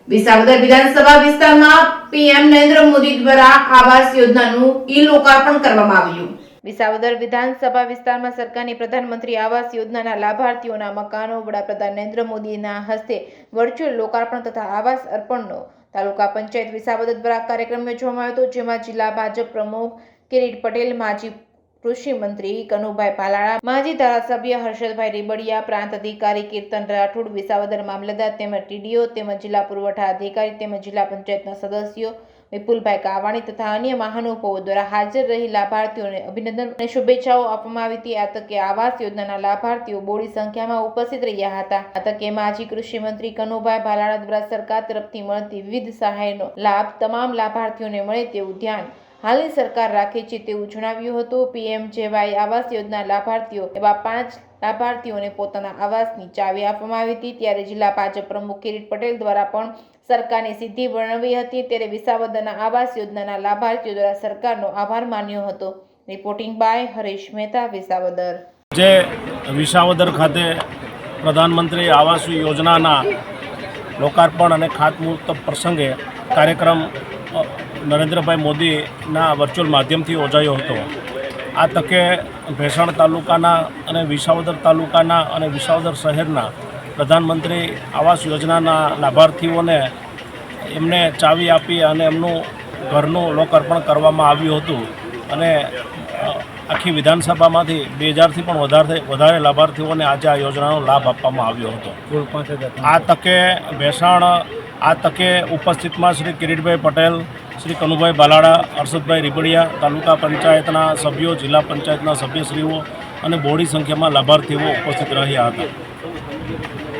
વિસાવદર વિધાનસભા વિસ્તારમાં પીએમ નરેન્દ્ર મોદી દ્વારા આવાસ યોજનાનું ઈ-લોકાર્પણ કરવામાં આવ્યું। વિસાવદર વિધાનસભા વિસ્તારમાં સરકારની પ્રધાનમંત્રી આવાસ યોજનાના લાભાર્થીઓના મકાનો વડાપ્રધાન નરેન્દ્ર મોદીના હસ્તે વર્ચ્યુઅલ લોકાર્પણ તથા આવાસ અર્પણનો તાલુકા પંચાયત વિસાવદર દ્વારા કાર્યક્રમ યોજવામાં આવ્યો હતો, જેમાં જિલ્લા ભાજપ પ્રમુખ કિરીટ પટેલ, માજી કૃષિ મંત્રી કનુભાઈ ભાલાળા, માજી ધારાસભ્ય હર્ષદભાઈ રીબડિયા, પ્રાંત અધિકારી કીર્તન રાઠોડ, વિસાવદર મામલતદાર તેમજ ટીડીઓ તેમજ જિલ્લા પુરવઠા અધિકારી તેમજ જિલ્લા પંચાયતના સદસ્યો વિપુલભાઈ કાવાણી તથા અન્ય મહાનુભાવો દ્વારા હાજર રહી લાભાર્થીઓને અભિનંદન અને શુભેચ્છાઓ આપવામાં આવી હતી। આ તકે આવાસ યોજનાના લાભાર્થીઓ બોડી સંખ્યામાં ઉપસ્થિત રહ્યા હતા। આ તકે માજી કૃષિ મંત્રી કનુભાઈ ભાલાળા દ્વારા સરકાર તરફથી મળતી વિવિધ સહાયનો લાભ તમામ લાભાર્થીઓને મળે તેવું ધ્યાન હાલની સરકાર રાખે છે તેવું જણાવ્યું હતું। પીએમજેવાય આવાસ યોજના લાભાર્થીઓ એવા 5 લાભાર્થીઓને પોતાના આવાસની ચાવી આપવામાં આવી હતી। ત્યારે જિલ્લા ભાજપ પ્રમુખ કિરીટ પટેલ દ્વારા પણ સરકારની સિદ્ધિ વર્ણવી હતી। ત્યારે વિસાવદરના આવાસ યોજનાના લાભાર્થીઓ દ્વારા સરકારનો આભાર માન્યો હતો। Reporting by Harish Mehta, Visavadar. જે વિસાવદર ખાતે પ્રધાનમંત્રી આવાસ યોજનાના લોકાર્પણ અને ખાતમુહૂર્ત પ્રસંગે કાર્યક્રમ નરેન્દ્રભાઈ મોદીના વર્ચ્યુઅલ માધ્યમથી યોજાયો હતો। આ તકે ભેસાણ તાલુકાના અને વિસાવદર તાલુકાના અને વિસાવદર શહેરના પ્રધાનમંત્રી આવાસ યોજનાના લાભાર્થીઓને એમને ચાવી આપી અને એમનું ઘરનું લોકાર્પણ કરવામાં આવ્યું હતું અને આખી વિધાનસભામાંથી 2000થી પણ વધારે લાભાર્થીઓને આજે આ યોજનાનો લાભ આપવામાં આવ્યો હતો। આ તકે ભેસાણ ઉપસ્થિતમાં શ્રી કિરીટભાઈ પટેલ, શ્રી કનુભાઈ ભાલાળા, હર્ષદભાઈ રીબડિયા, તાલુકા પંચાયતના સભ્યો, જિલ્લા પંચાયતના સભ્યશ્રીઓ અને બોડી સંખ્યામાં લાભાર્થીઓ ઉપસ્થિત રહ્યા હતા।